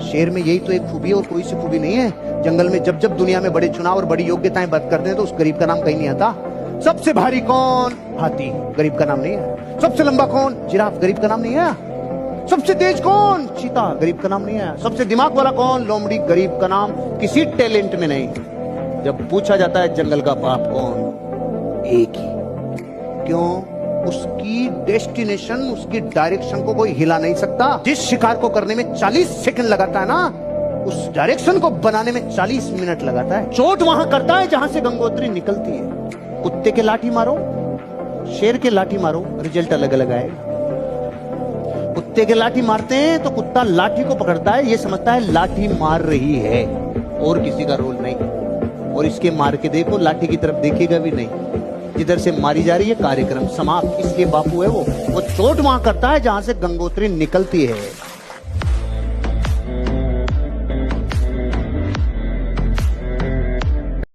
शेर में यही तो एक खूबी है और कोई सी खूबी नहीं है। जंगल में जब जब दुनिया में बड़े चुनाव और बड़ी योग्यताएं बात करते हैं तो उस गरीब का नाम कहीं नहीं आता। सबसे भारी कौन? हाथी, गरीब का नाम नहीं है। सबसे लंबा कौन? जिराफ, गरीब का नाम नहीं है। सबसे तेज कौन? चीता, गरीब का नाम नहीं है। सबसे दिमाग वाला कौन? लोमड़ी, गरीब का नाम किसी टैलेंट में नहीं। जब पूछा जाता है जंगल का बाप कौन? एक ही। क्यों? उसकी डेस्टिनेशन, उसकी डायरेक्शन को कोई हिला नहीं सकता। जिस शिकार को करने में 40 सेकंड लगाता है ना, उस डायरेक्शन को बनाने में 40 मिनट लगाता है। चोट वहां करता है जहां से गंगोत्री निकलती है। कुत्ते के लाठी मारो, शेर के लाठी मारो, रिजल्ट अलग अलग आएगा। कुत्ते के लाठी मारते हैं तो कुत्ता लाठी को पकड़ता है, ये समझता है लाठी मार रही है और किसी का रोल नहीं। और इसके मार के देखो, लाठी की तरफ देखेगा भी नहीं, जिधर से मारी जा रही है कार्यक्रम समाप्त। इसलिए बापू है वो चोट वहां करता है जहां से गंगोत्री निकलती है।